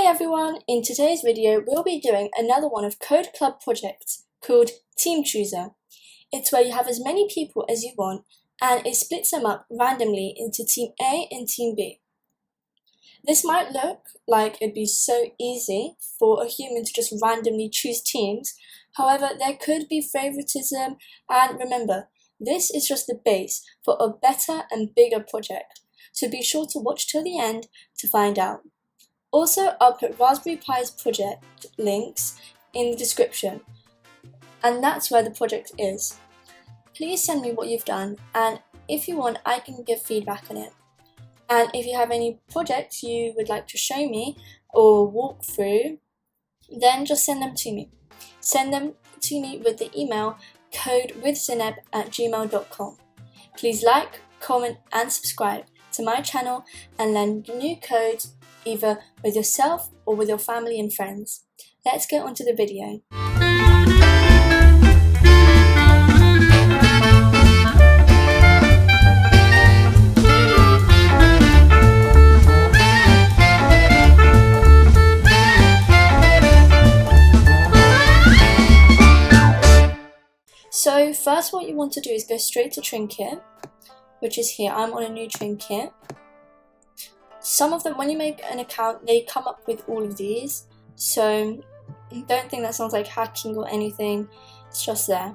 Hi everyone, in today's video we'll be doing another one of Code Club projects called Team Chooser. It's where you have as many people as you want and it splits them up randomly into Team A and Team B. This might look like it'd be so easy for a human to just randomly choose teams, however there could be favoritism, and remember, this is just the base for a better and bigger project, so be sure to watch till the end to find out. Also, I'll put Raspberry Pi's project links in the description, and that's where the project is. Please send me what you've done, and if you want, I can give feedback on it. And if you have any projects you would like to show me or walk through, then just send them to me. Send them to me with the email codewithzineb@gmail.com. Please like, comment and subscribe to my channel and learn new codes either with yourself or with your family and friends. Let's get on to the video. So first what you want to do is go straight to Trinket, which is here. I'm on a new Trinket. Some of them, when you make an account, they come up with all of these, so don't think that sounds like hacking or anything, it's just there.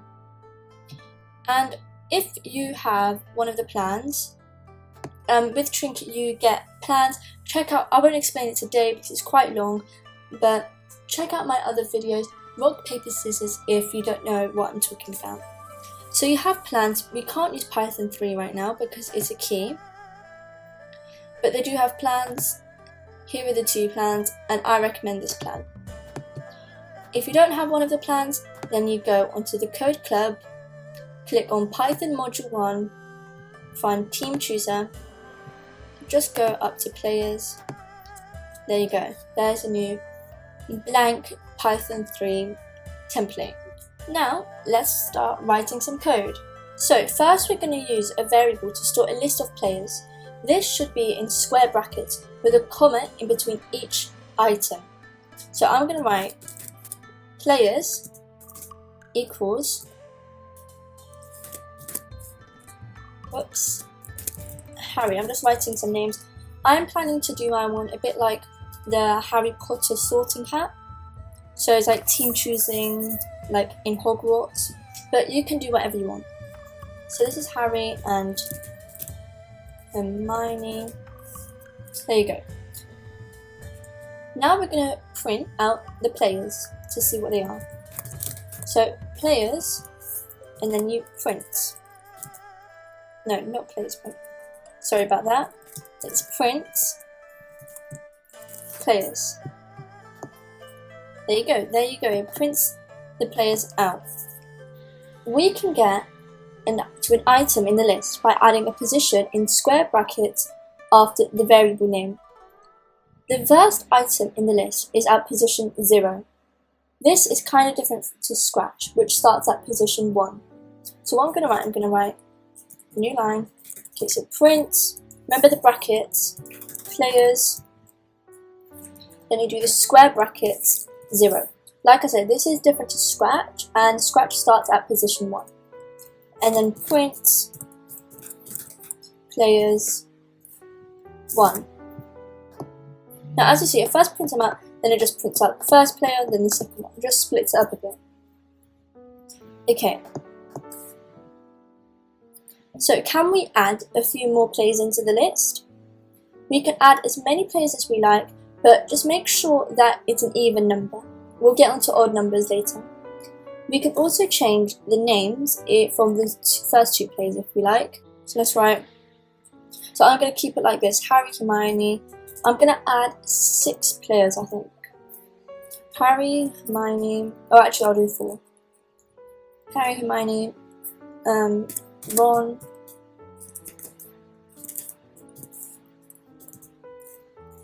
And if you have one of the plans, with Trinket you get plans. Check out, I won't explain it today because it's quite long, but check out my other videos, rock, paper, scissors, if you don't know what I'm talking about. So you have plans. We can't use Python 3 right now because it's a key. But they do have plans. Here are the two plans, and I recommend this plan. If you don't have one of the plans, then you go onto the Code Club, click on Python Module 1, find Team Chooser, just go up to Players. There you go. There's a new blank Python 3 template. Now, let's start writing some code. So first we're going to use a variable to store a list of players. This should be in square brackets with a comma in between each item. So I'm going to write players equals, whoops, Harry. I'm just writing some names. I'm planning to do my one a bit like the Harry Potter sorting hat. So it's like team choosing, like in Hogwarts, but you can do whatever you want. So this is Harry and Hermione. There you go. Now we're going to print out the players to see what they are. So players, and then you print. No, not players, print. Sorry about that. It's print players. There you go, it prints the players out. We can get to an item in the list by adding a position in square brackets after the variable name. The first item in the list is at position 0. This is kind of different to Scratch, which starts at position 1. So what I'm going to write a new line. Okay, so print, remember the brackets, players, then you do the square brackets, 0. Like I said, this is different to Scratch, and Scratch starts at position 1. And then print players 1. Now as you see, it first prints them out, then it just prints out the first player, then the second one. It just splits it up a bit. Okay. So can we add a few more players into the list? We can add as many players as we like, but just make sure that it's an even number. We'll get onto odd numbers later. We can also change the names from the first two players if we like. So let's write. So I'm going to keep it like this: Harry, Hermione. I'm going to add 6 players, I think. Harry, Hermione. Oh, actually, I'll do 4. Harry, Hermione, Ron.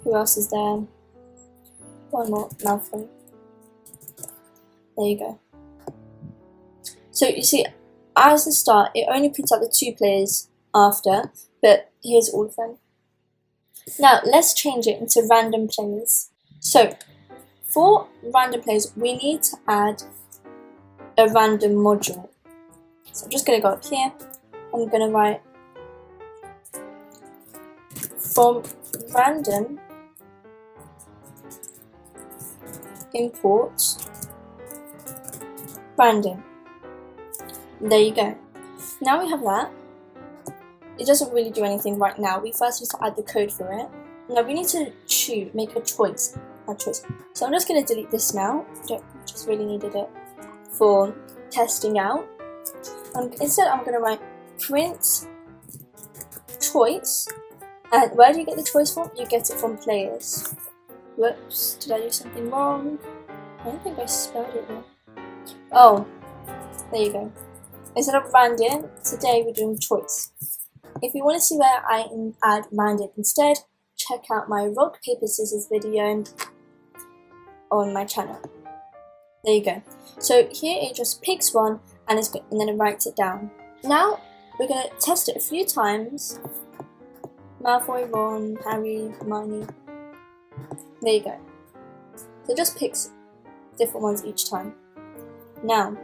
Who else is there? One more, Malfoy. There you go. So you see, as the start, it only prints out the 2 players after, but here's all of them. Now let's change it into random players. So for random players, we need to add a random module. So I'm just going to go up here. I'm going to write from random import random. There you go. Now we have that. It doesn't really do anything right now. We first need to add the code for it. Now we need to make a choice. So I'm just going to delete this now. Just really needed it for testing out. Instead, I'm going to write print choice. And where do you get the choice from? You get it from players. Whoops, did I do something wrong? I don't think I spelled it wrong. Oh, there you go. Instead of random, today we're doing choice. If you want to see where I add random instead, check out my rock, paper, scissors video on my channel. There you go. So here it just picks one and then it writes it down. Now we're going to test it a few times. Malfoy, Ron, Harry, Hermione. There you go. So it just picks different ones each time. Now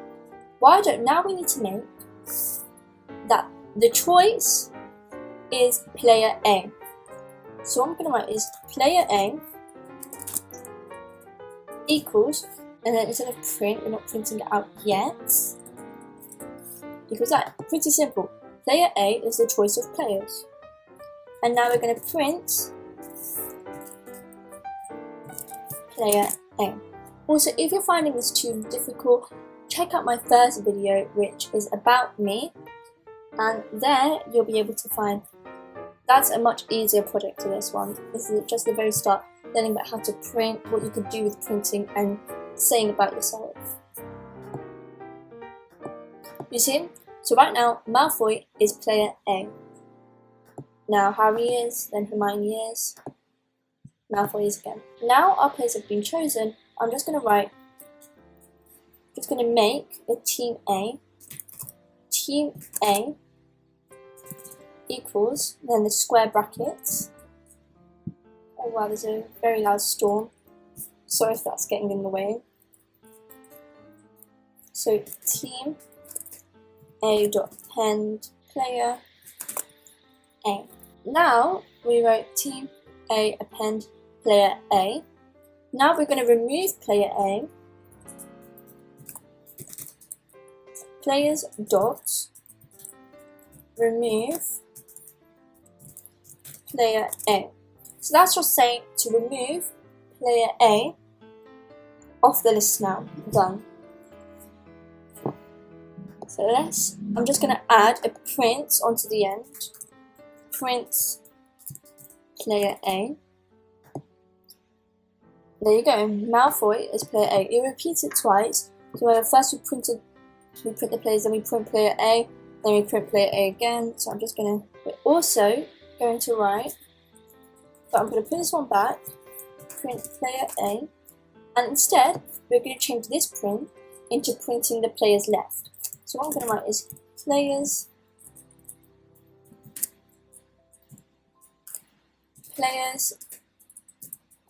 we need to make that the choice is player A. So what I'm going to write is player A equals, and then instead of print, we're not printing it out yet, because that, pretty simple. Player A is the choice of players. And now we're going to print player A. Also, if you're finding this too difficult, check out my first video, which is about me, and there you'll be able to find, that's a much easier project to this one. This is just the very start, learning about how to print, what you could do with printing, and saying about yourself. You see? So right now, Malfoy is player A. Now Harry is, then Hermione is, Malfoy is again. Now our players have been chosen, I'm just going to make a team A. Team A equals, then the square brackets. Oh wow, there's a very loud storm. Sorry if that's getting in the way. So team A dot append player A. Now we wrote team A append player A. Now we're going to remove player A. Players dot remove player A. So that's just saying to remove player A off the list now. Done. So I'm just going to add a print onto the end. Print player A. There you go. Malfoy is player A. You repeat it twice. So first we print the players, then we print player A, then we print player A again. So we're also going to write, but I'm going to put this one back, print player A, and instead we're going to change this print into printing the players left. So what I'm going to write is players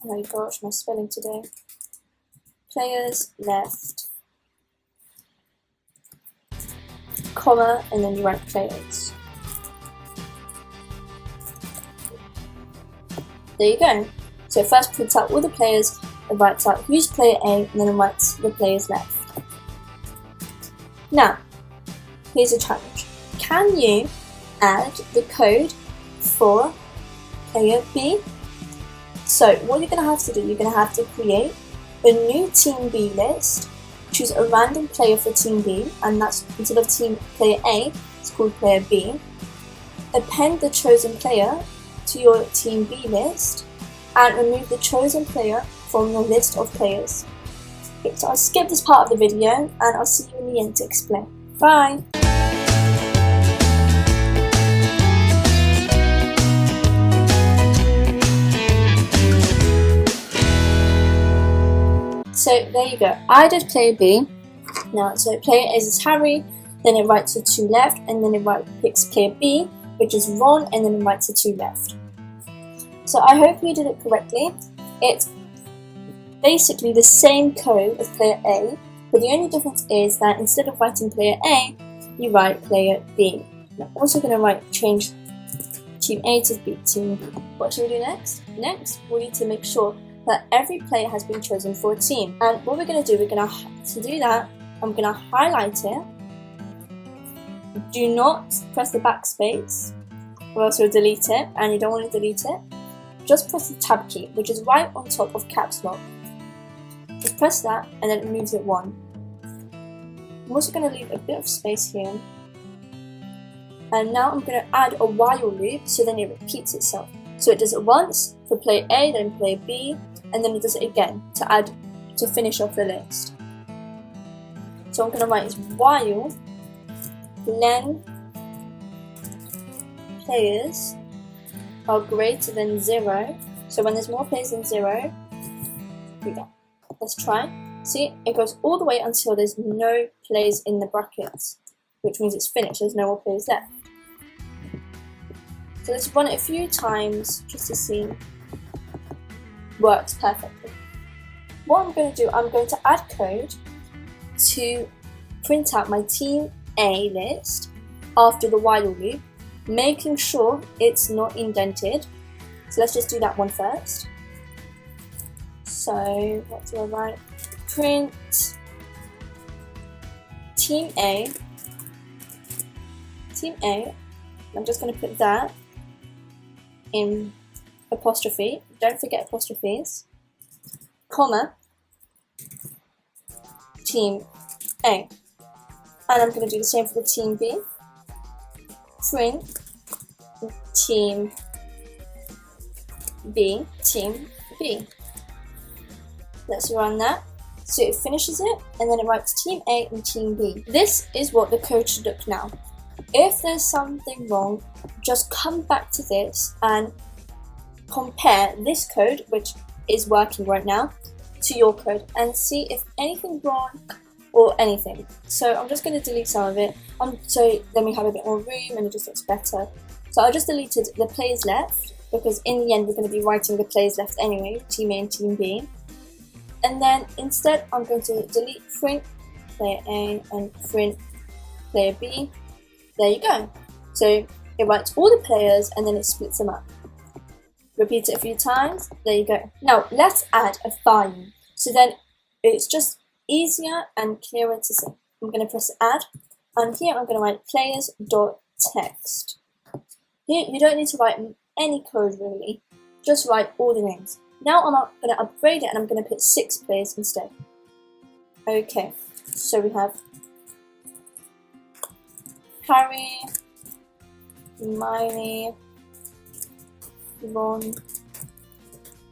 oh my gosh, my spelling today. Players left, comma, and then you write players. There you go. So it first prints out all the players, it writes out who's player A, and then it writes the players left. Now, here's a challenge. Can you add the code for player B? So what you're going to have to do, you're going to have to create a new team B list, choose a random player for team B, and that's, instead of team player A, it's called player B. Append the chosen player to your team B list, and remove the chosen player from your list of players. Okay, so I'll skip this part of the video, and I'll see you in the end to explain. Bye! So there you go. I did player B. Now, so player A is Harry, then it writes the two left, and then it picks player B, which is Ron, and then it writes the two left. So I hope you did it correctly. It's basically the same code as player A, but the only difference is that instead of writing player A, you write player B. I'm also going to change team A to be team B. What should we do next? Next, we need to make sure that every player has been chosen for a team. And what we're going to do, to do that, I'm going to highlight it. Do not press the backspace, or else you'll delete it, and you don't want to delete it. Just press the tab key, which is right on top of caps lock. Just press that, and then it moves it one. I'm also going to leave a bit of space here. And now I'm going to add a while loop, so then it repeats itself. So it does it once for player A, then player B, and then it does it again to finish off the list. So I'm going to write is while len players are greater than 0. So when there's more players than 0, here we go. Let's try. See, it goes all the way until there's no players in the brackets, which means it's finished, there's no more players left. So let's run it a few times just to see works perfectly. What I'm going to do, I'm going to add code to print out my team A list after the while loop, making sure it's not indented. So let's just do that one first. So what do I write? Print team A. Team A. I'm just going to put that in apostrophe. Don't forget apostrophes. Comma. Team A. And I'm going to do the same for the team B. Print team B. Team B. Let's run that. So it finishes it, and then it writes team A and team B. This is what the code should look now. If there's something wrong, just come back to this and compare this code, which is working right now, to your code and see if anything's wrong or anything. So I'm just going to delete some of it, so then we have a bit more room and it just looks better. So I just deleted the players left, because in the end we're going to be writing the players left anyway, team A and team B. And then instead I'm going to delete print player A and print player B. There you go. So it writes all the players and then it splits them up. Repeat it a few times. There you go. Now let's add a file. So then it's just easier and clearer to see. I'm going to press add, and here I'm going to write players.text. Here you don't need to write any code really, just write all the names. Now I'm going to upgrade it and I'm going to put 6 players instead. Okay, so we have Harry, Hermione, Ron,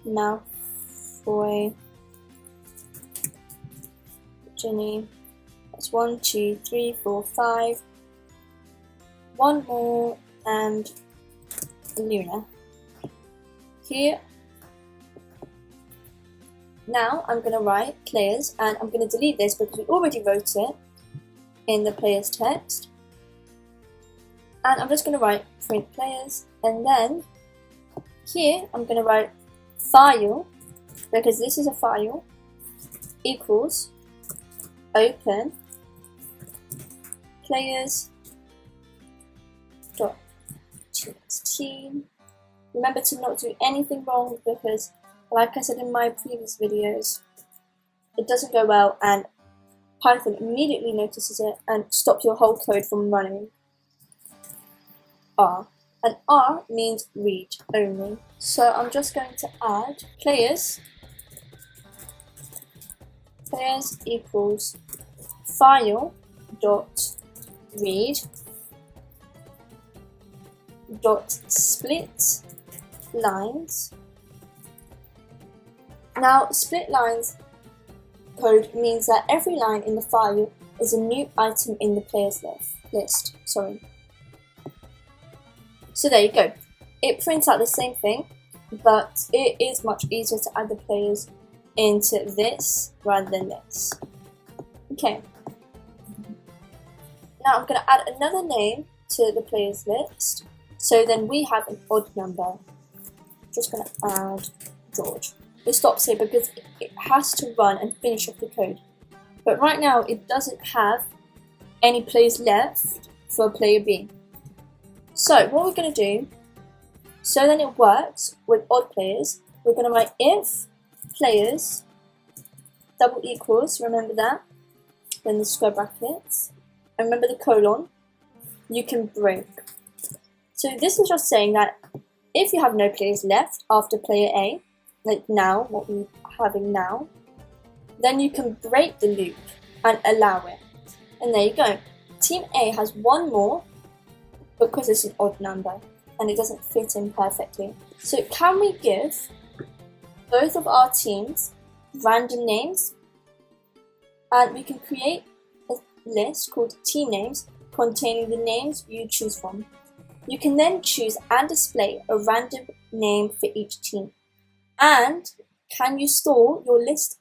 Malfoy, Ginny. That's 1, 2, 3, 4, 5. One more, and Luna. Here. Now I'm going to write players, and I'm going to delete this because we already wrote it in the players text. And I'm just going to write print players, and then here I'm going to write file, because this is a file, equals open players.txt. Remember to not do anything wrong, because like I said in my previous videos, it doesn't go well and Python immediately notices it and stops your whole code from running. R. And R means read only. So I'm just going to add players equals file dot read dot split lines. Now split lines code means that every line in the file is a new item in the players list. So there you go. It prints out the same thing, but it is much easier to add the players into this rather than this. Okay. Now I'm going to add another name to the players list, so then we have an odd number. Just going to add George. it stops here because it has to run and finish off the code. But right now it doesn't have any players left for player B. So what we're going to do, so then it works with odd players, we're going to write if players double equals, remember that, then the square brackets, and remember the colon, you can break. So this is just saying that if you have no players left after player A, like now, what we're having now, then you can break the loop and allow it. And there you go. Team A has one more because it's an odd number and it doesn't fit in perfectly. So can we give both of our teams random names? And we can create a list called team names containing the names you choose from. You can then choose and display a random name for each team. And can you store your list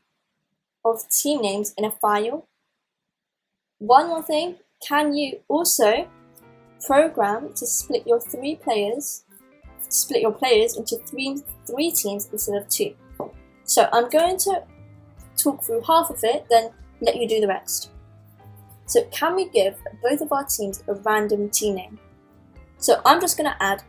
of team names in a file? One more thing, can you also program to split your players into three teams instead of two? So I'm going to talk through half of it, then let you do the rest. So can we give both of our teams a random team name? So I'm just going to add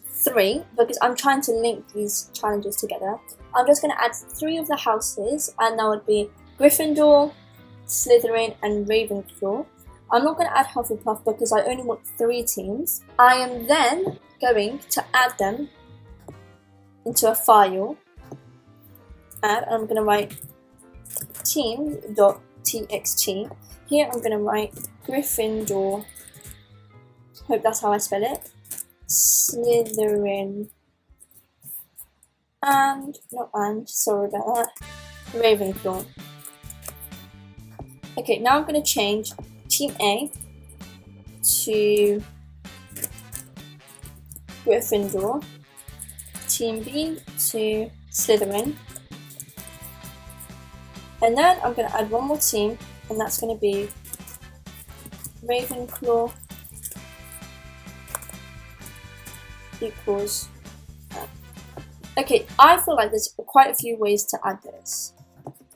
3 because I'm trying to link these challenges together. I'm just going to add 3 of the houses, and that would be Gryffindor, Slytherin and Ravenclaw. I'm not going to add Hufflepuff because I only want 3 teams. I am then going to add them into a file, and I'm going to write team.txt. Here I'm going to write Gryffindor, hope that's how I spell it, Slytherin, sorry about that, Ravenclaw. Okay, now I'm going to change Team A to Gryffindor, Team B to Slytherin, and then I'm going to add one more team, and that's going to be Ravenclaw equals. Okay, I feel like there's quite a few ways to add this.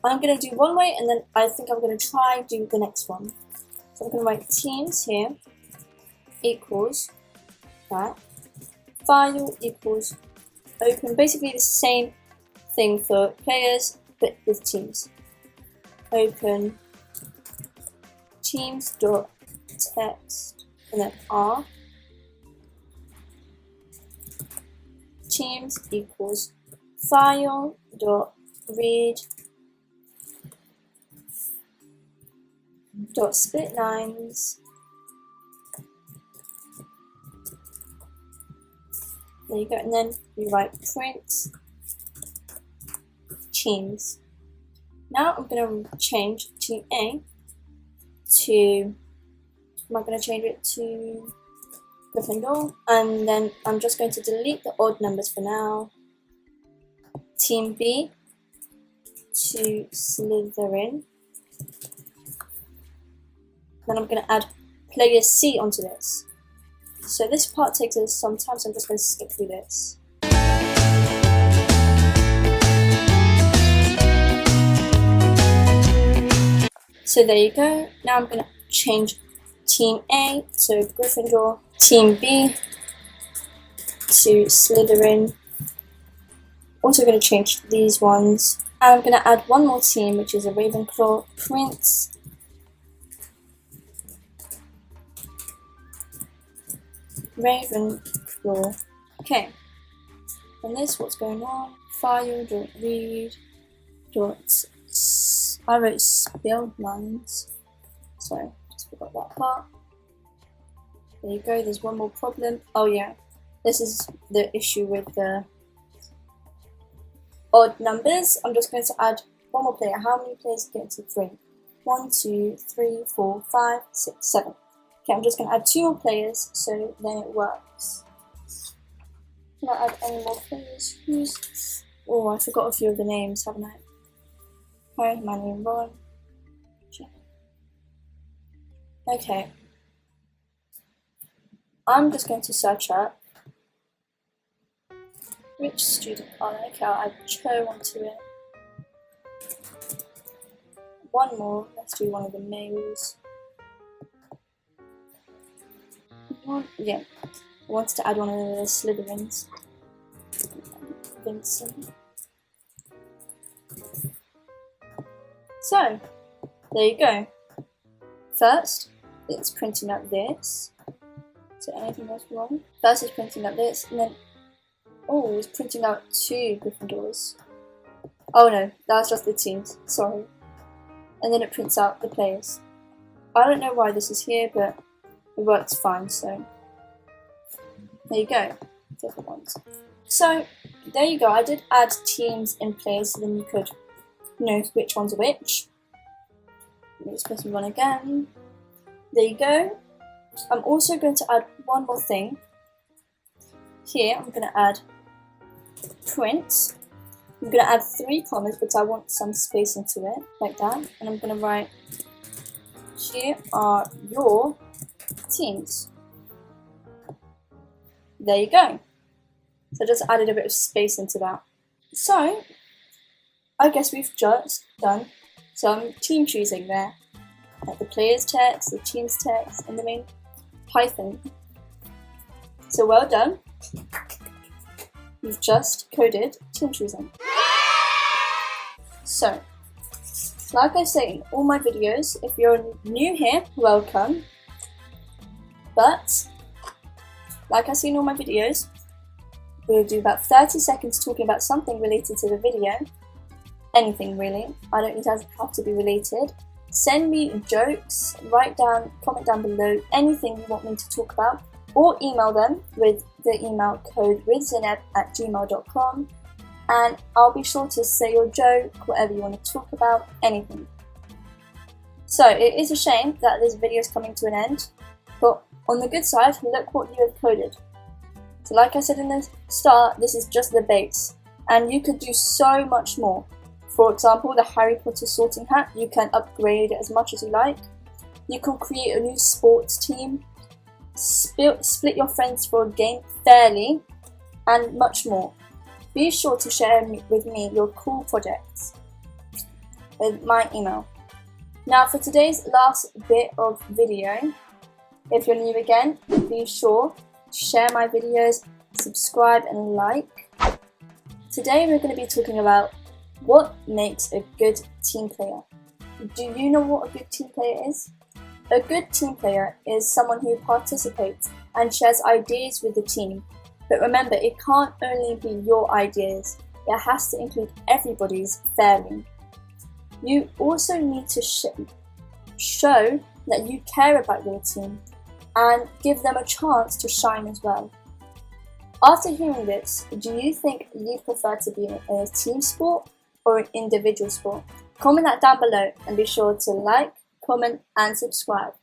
I'm going to do one way, and then I think I'm going to try and do the next one. So I'm going to write teams here equals that, file equals open, basically the same thing for players but with teams. Open teams.text and then R, teams equals file.read split lines. There you go, and then we write print teams. Now I'm going to change Team A to, I'm going to change it to Gryffindor, and then I'm just going to delete the odd numbers for now. Team B to Slytherin. Then I'm going to add player C onto this. So this part takes us some time, so I'm just going to skip through this. So there you go. Now I'm going to change Team A to Gryffindor, Team B to Slytherin. Also going to change these ones. And I'm going to add one more team, which is a Ravenclaw. Print Ravenclaw. Okay. And this, what's going on? File.read. I wrote spelled lines. So, just forgot that part. There you go, there's one more problem. Oh yeah, this is the issue with the odd numbers. I'm just going to add one more player. How many players get into 3? 1, 2, 3, 4, 5, 6, 7. Okay, I'm just going to add 2 more players so then it works. Can I add any more players? Oh, I forgot a few of the names, haven't I? Hermione and Ron. Okay. I'm just going to search up Which student are they? Okay, I'll add Cho onto it. One more, let's do one of the males. Yeah, I wanted to add one of the Slytherins. Vincent. So, there you go. First, it's printing out this. Is there anything else wrong? First it's printing out this, and then, oh, it's printing out 2 Gryffindors. Oh no, that's just the teams, sorry. And then it prints out the players. I don't know why this is here, but it works fine, so there you go, different ones. So, there you go, I did add teams in players so then you could know which ones are which. Let's press one again. There you go. I'm also going to add one more thing. Here, I'm going to add print. I'm going to add 3 commas because I want some space into it, like that. And I'm going to write, here are your teams. There you go. So I just added a bit of space into that. So, I guess we've just done some team choosing there. Like the players text, the teams text, and the main Python. So well done. You've just coded team choosing. So, like I say in all my videos, if you're new here, welcome. But, like I say in all my videos, we'll do about 30 seconds talking about something related to the video. Anything really. I don't need to have to be related. Send me jokes, comment down below anything you want me to talk about, or email them with the email code withzeynep@gmail.com, and I'll be sure to say your joke, whatever you want to talk about, anything. So it is a shame that this video is coming to an end, but on the good side, look what you have coded. So like I said in the start, this is just the base, and you could do so much more. For example, the Harry Potter sorting hat, you can upgrade it as much as you like. You can create a new sports team, split your friends for a game fairly, and much more. Be sure to share with me your cool projects with my email. Now for today's last bit of video, if you're new again, be sure to share my videos, subscribe and like. Today we're going to be talking about what makes a good team player. Do you know what a good team player is? A good team player is someone who participates and shares ideas with the team. But remember, it can't only be your ideas. It has to include everybody's fairly. You also need to show that you care about your team and give them a chance to shine as well. After hearing this, do you think you'd prefer to be in a team sport or an individual sport? Comment that down below and be sure to like, comment and subscribe.